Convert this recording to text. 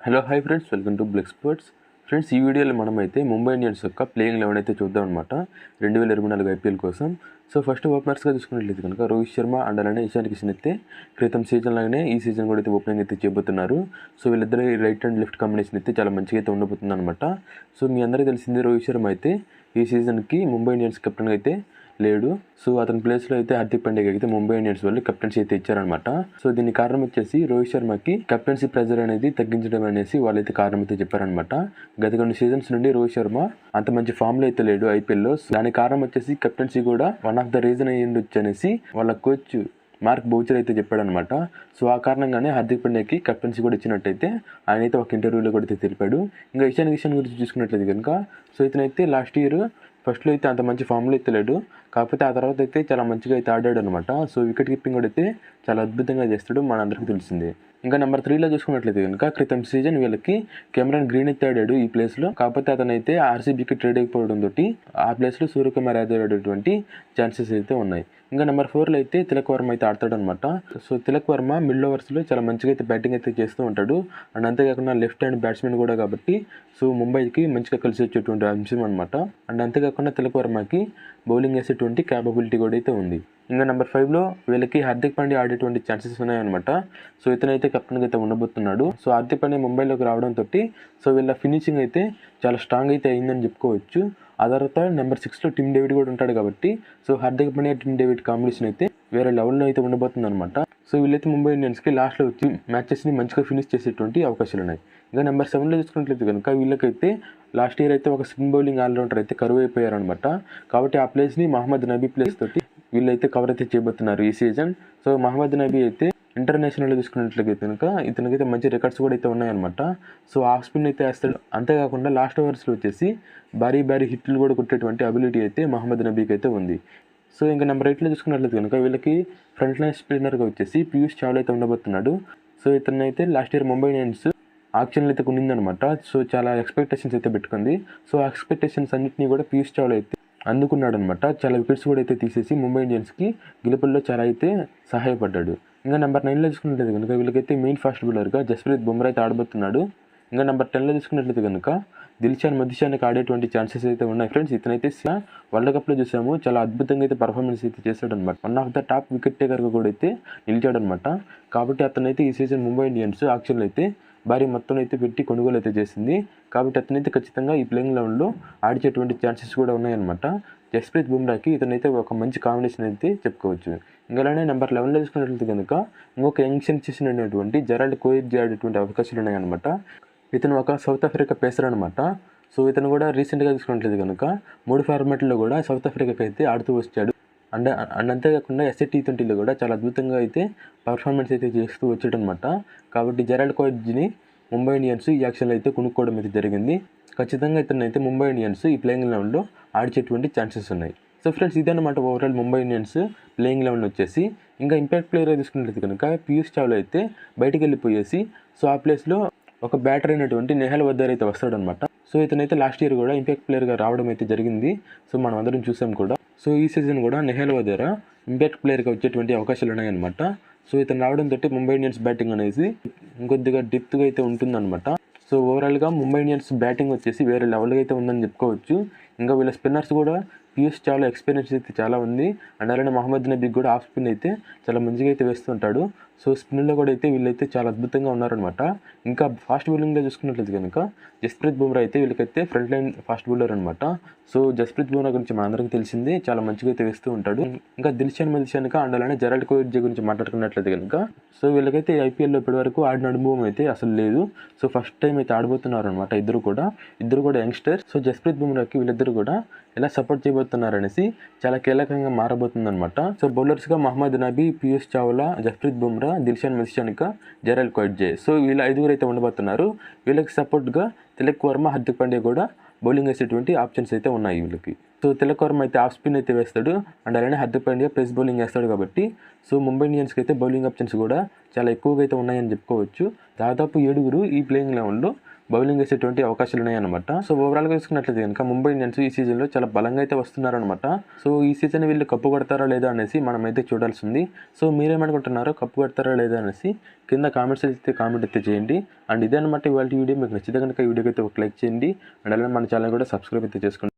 Hello hi friends, welcome to black sports. Friends, ఈ వీడియోలో మనమైతే ముంబై ఇండియన్స్ యొక్క ప్లేయింగ్ 11 అయితే చూద్దాం అనమాట 2024 ఐపీఎల్ కోసం. సో ఫస్ట్ ఓపెనర్స్గా చూసుకున్నట్లయితే కనుక రోహిత్ శర్మ అండ్ అలానే ఇషాన్ కిషన్ అయితే క్రితం సీజన్ లాగానే ఈ సీజన్ కూడా అయితే ఓపెనింగ్ అయితే చేయబోతున్నారు. సో వీళ్ళిద్దరు రైట్ అండ్ లెఫ్ట్ కాంబినేషన్ అయితే చాలా మంచిగా అయితే ఉండబోతుంది అనమాట. సో మీ అందరికీ తెలిసింది రోహిత్ శర్మ అయితే ఈ సీజన్కి ముంబై ఇండియన్స్ కెప్టెన్గా అయితే లేడు. సో అతని ప్లేస్లో అయితే హార్దిక్ పాండ్యాకి అయితే ముంబై ఇండియన్స్ వాళ్ళు కెప్టెన్సీ అయితే ఇచ్చారనమాట. సో దీనికి కారణం వచ్చేసి రోహిత్ శర్మకి కెప్టెన్సీ ప్రెజర్ అనేది తగ్గించడం అనేసి వాళ్ళైతే కారణం అయితే చెప్పారనమాట. గత కొన్ని సీజన్స్ నుండి రోహిత్ శర్మ అంత మంచి ఫామ్లో అయితే లేడు ఐపీఎల్లో. దానికి కారణం వచ్చేసి కెప్టెన్సీ కూడా వన్ ఆఫ్ ద రీజన్ అయ్యిండొచ్చు అనేసి వాళ్ళ కోచ్ మార్క్ బౌచర్ అయితే చెప్పాడనమాట. సో ఆ కారణంగానే హార్దిక్ పాండ్యాకి కెప్టెన్సీ కూడా ఇచ్చినట్టయితే ఆయన అయితే ఒక ఇంటర్వ్యూలో కూడా అయితే తెలిపాడు. ఇంకా ఇషాన్ కిషన్ గురించి చూసుకున్నట్లయితే కనుక సో ఇతనైతే లాస్ట్ ఇయర్ ఫస్ట్లో అయితే అంత మంచి ఫామ్లో అయితే లేడు, కాకపోతే ఆ తర్వాత అయితే చాలా మంచిగా అయితే ఆడాడు అనమాట. సో వికెట్ కీపింగ్ కూడా అయితే చాలా అద్భుతంగా చేస్తాడు, మన అందరికీ తెలిసిందే. ఇంకా నెంబర్ 3లో చూసుకున్నట్లయితే కనుక క్రితం సీజన్ వీళ్ళకి కెమెరాన్ గ్రీన్ అయితే ఆడాడు ఈ ప్లేస్లో, కాకపోతే అతనైతే ఆర్సీబీకి ట్రేడ్ అయిపోవడంతో ఆ ప్లేస్లో సూర్యకుమార్ యాదవ్ ఆడేటువంటి ఛాన్సెస్ అయితే ఉన్నాయి. ఇంకా నెంబర్ 4లో అయితే తిలక్ వర్మ అయితే ఆడతాడు అనమాట. సో తిలక్ వర్మ మిడిల్ ఓవర్స్లో చాలా మంచిగా అయితే బ్యాటింగ్ అయితే చేస్తూ ఉంటాడు. అండ్ అంతేకాకుండా లెఫ్ట్ హ్యాండ్ బ్యాట్స్మెన్ కూడా కాబట్టి సో ముంబైకి మంచిగా కలిసి వచ్చేటువంటి అంశం అనమాట. అండ్ అంతేకాకుండా తిలక్ వర్మకి బౌలింగ్ వేసేటువంటి క్యాపబిలిటీ కూడా అయితే ఉంది. ఇంకా నెంబర్ 5లో వీళ్ళకి హార్దిక్ పాండ్యా ఆడేటువంటి ఛాన్సెస్ ఉన్నాయన్నమాట. సో ఇతనైతే కెప్టెన్గా అయితే ఉండబోతున్నాడు. సో హార్దిక్ పాండ్యా ముంబైలోకి రావడంతో సో వీళ్ళ ఫినిషింగ్ అయితే చాలా స్ట్రాంగ్ అయితే అయిందని చెప్పుకోవచ్చు. ఆ తర్వాత నెంబర్ 6లో టిమ్ డేవిడ్ కూడా ఉంటాడు కాబట్టి so Hardik Pandya Tim David combination అయితే వేరే లెవెల్లో అయితే ఉండబోతుంది అనమాట. సో వీళ్ళైతే ముంబై ఇండియన్స్కి లాస్ట్లో వచ్చి మ్యాచెస్ని మంచిగా ఫినిష్ చేసేటువంటి అవకాశాలు ఉన్నాయి. ఇంకా నెంబర్ 7లో చూసుకున్నట్లయితే కనుక వీళ్ళకైతే లాస్ట్ ఇయర్ అయితే ఒక స్పిన్ బౌలింగ్ ఆల్రౌండర్ అయితే కరువు అయిపోయారనమాట. కాబట్టి ఆ ప్లేస్ని మహమ్మద్ నబీ ప్లేస్ తోటి వీళ్ళైతే కవర్ అయితే చేయబోతున్నారు ఈ సీజన్. సో మహమ్మద్ నబీ అయితే ఇంటర్నేషనల్లో చూసుకున్నట్లయితే కనుక ఇతనికైతే మంచి రికార్డ్స్ కూడా అయితే ఉన్నాయన్నమాట. సో ఆఫ్ స్పిన్ అయితే వేస్తాడు, అంతేకాకుండా లాస్ట్ ఓవర్స్లో వచ్చేసి భారీ హిట్లు కూడా కొట్టేటువంటి అబిలిటీ అయితే మహమ్మద్ నబీకి అయితే ఉంది. సో ఇంకా నెంబర్ 8లో చూసుకున్నట్లయితే కనుక వీళ్ళకి ఫ్రంట్ లైన్ స్పిన్నర్గా వచ్చేసి పీయూష్ చావ్లా అయితే ఉండబోతున్నాడు. సో ఇతను అయితే లాస్ట్ ఇయర్ ముంబై ఇండియన్స్ ఆక్షన్లు అయితే కొనిందనమాట. సో చాలా ఎక్స్పెక్టేషన్స్ అయితే పెట్టుకుంది. సో ఆ ఎక్స్పెక్టేషన్స్ అన్నింటినీ కూడా పీయూష్ చావ్లా అయితే అందుకున్నాడు అనమాట. చాలా వికెట్స్ కూడా అయితే తీసేసి ముంబై ఇండియన్స్కి గెలుపుల్లో చాలా అయితే సహాయపడ్డాడు. ఇంకా నెంబర్ 9లో చూసుకున్నట్లయితే కనుక వీళ్ళకైతే మెయిన్ ఫాస్ట్ బౌలర్గా జస్ప్రీత్ బుమ్రా అయితే ఆడబోతున్నాడు. ఇంకా నెంబర్ 10లో చూసుకున్నట్లయితే కనుక దిల్షాన్ మదిషానికి ఆడేటువంటి ఛాన్సెస్ అయితే ఉన్నాయి ఫ్రెండ్స్. ఇతనైతే వరల్డ్ కప్లో చూసాము, చాలా అద్భుతంగా అయితే పర్ఫార్మెన్స్ అయితే చేశాడు అనమాట. One of the top wicket టేకర్గా కూడా అయితే నిలిచాడు అనమాట. కాబట్టి అతనైతే ఈ సీజన్ ముంబై ఇండియన్స్ ఆక్షన్లో అయితే భారీ మొత్తం అయితే పెట్టి కొనుగోలు అయితే చేసింది. కాబట్టి అతనైతే ఖచ్చితంగా ఈ ప్లేయింగ్ లెవెల్లో ఆడిచేటువంటి ఛాన్సెస్ కూడా ఉన్నాయన్నమాట. జస్ప్రీత్ బుమ్రాకి ఇతనైతే ఒక మంచి కాంబినేషన్ అయితే చెప్పుకోవచ్చు. ఇంకా అలానే నెంబర్ 11లో చూసుకున్నట్లయితే కనుక ఇంకొక యంగ్ సెన్సేషన్ అనేటువంటి జెరాల్డ్ కోయిజ్ ఆడేటువంటి అవకాశాలు ఉన్నాయన్నమాట. ఇతను ఒక సౌత్ ఆఫ్రికా పేసర్ అనమాట. సో ఇతను కూడా రీసెంట్గా చూసుకున్నట్లయితే కనుక 3 ఫార్మాట్లో కూడా సౌత్ ఆఫ్రికాకి అయితే ఆడుతూ వచ్చాడు. అండ్ అంతేకాకుండా ఎస్ఏ T20లో కూడా చాలా అద్భుతంగా అయితే పర్ఫార్మెన్స్ అయితే చేస్తూ వచ్చాడు అనమాట. కాబట్టి జెరాల్డ్ కోయిజ్ని ముంబై ఇండియన్స్ ఈ యాక్షన్లో అయితే కొనుక్కోవడం అయితే జరిగింది. ఖచ్చితంగా ఇతను అయితే ముంబై ఇండియన్స్ ఈ ప్లేయింగ్ లెవెన్లో ఆడిచేటువంటి ఛాన్సెస్ ఉన్నాయి. సో ఫ్రెండ్స్, ఇదన్నమాట overall Mumbai Indians playing eleven వచ్చేసి. ఇంకా ఇంపాక్ట్ ప్లేయర్ తీసుకున్నట్లయితే కనుక పీయూష్ చావ్లా అయితే బయటికి వెళ్ళిపోయేసి సో ఆ ప్లేస్లో ఒక బ్యాటర్ అయినటువంటి నెహల్ వద్దర్ అయితే వస్తాడనమాట. సో ఇతనైతే లాస్ట్ ఇయర్ కూడా ఇంపాక్ట్ ప్లేయర్గా రావడం అయితే జరిగింది. సో మనం అందరం చూసాం కూడా. సో ఈ సీజన్ కూడా నెహల్ వద్దర్ ఇంపాక్ట్ ప్లేయర్గా వచ్చేటువంటి అవకాశాలు ఉన్నాయన్నమాట. సో ఇతను రావడంతో ముంబై ఇండియన్స్ బ్యాటింగ్ అనేది ఇంకొద్దిగా డెప్త్గా అయితే ఉంటుందన్నమాట. సో ఓవరాల్గా ముంబై ఇండియన్స్ బ్యాటింగ్ వచ్చేసి వేరే లెవెల్గా అయితే ఉందని చెప్పుకోవచ్చు. ఇంకా వీళ్ళ స్పిన్నర్స్ కూడా పీయూష్ చావ్లా ఎక్స్పీరియన్స్ అయితే చాలా ఉంది. అండ్ అలానే మహమ్మద్ నబీకి కూడా ఆఫ్ స్పిన్ అయితే చాలా మంచిగా అయితే వేస్తుంటాడు. సో స్పిన్లో కూడా అయితే వీళ్ళైతే చాలా అద్భుతంగా ఉన్నారనమాట. ఇంకా ఫాస్ట్ బౌలింగ్లో చూసుకున్నట్లయితే కనుక జస్ప్రీత్ బుమ్రా అయితే వీళ్ళకైతే ఫ్రంట్ లైన్ ఫాస్ట్ బౌలర్ అనమాట. సో జస్ప్రీత్ బుమ్రా గురించి మనందరికీ తెలిసిందే, చాలా మంచిగా అయితే వేస్తూ ఉంటాడు. ఇంకా దిల్షాన్ మదిషానికి అండ్ అలానే జెరాల్డ్ కోయిజ్ గురించి మాట్లాడుకున్నట్లయితే కనుక సో వీళ్ళకైతే ఐపీఎల్లో ఇప్పటి వరకు ఆడిన అనుభవం అయితే అసలు లేదు. సో ఫస్ట్ టైం అయితే ఆడబోతున్నారు అనమాట ఇద్దరు కూడా యంగ్స్టర్స్. సో జస్ప్రీత్ బుమ్రాకి వీళ్ళిద్దరు కూడా ఎలా సపోర్ట్ చేయబోతున్నారు అనేసి చాలా కీలకంగా మారబోతుంది అనమాట. సో బౌలర్స్గా Mohammad Nabi, Piyush Chawla, Jasprit Bumrah, Dilshan Madushanka, Gerald Coetzee. So వీళ్ళ 5 అయితే ఉండబోతున్నారు. వీళ్ళకి సపోర్ట్గా తిలక్ వర్మ, హార్దిక్ పాండ్యా కూడా బౌలింగ్ వేసేటువంటి ఆప్షన్స్ అయితే ఉన్నాయి వీళ్ళకి. సో తిలక్ వర్మ అయితే ఆఫ్ స్పిన్ అయితే వేస్తాడు. అండ్ అలానే హార్దిక్ పాండ్యా పేస్ బౌలింగ్ వేస్తాడు. కాబట్టి సో ముంబై ఇండియన్స్కి అయితే బౌలింగ్ ఆప్షన్స్ కూడా చాలా ఎక్కువగా అయితే ఉన్నాయని చెప్పుకోవచ్చు. దాదాపు 7 ఈ ప్లేయింగ్ లెవెన్లో బౌలింగ్ వేసేటువంటి అవకాశాలు ఉన్నాయన్నమాట. సో ఓవరాల్గా చూసుకున్నట్లయితే కనుక ముంబై ఇండియన్స్ ఈ సీజన్లో చాలా బలంగా అయితే వస్తున్నారనమాట. సో ఈ సీజన్ వీళ్ళు కప్పు కొడతారా లేదా అనేసి మనమైతే చూడాల్సి ఉంది. సో మీరేమనుకుంటున్నారో కప్పు కొడతారా లేదా అనేసి కింద కామెంట్స్ అయితే కామెంట్ అయితే చేయండి. అండ్ ఇదే అనమాట ఇవాళ వీడియో. మీకు నచ్చితే కనుక ఈ వీడియోకి అయితే ఒక లైక్ చేయండి. అండ్ అలానే మన ఛానల్ కూడా సబ్స్క్రైబ్ అయితే చేసుకోండి.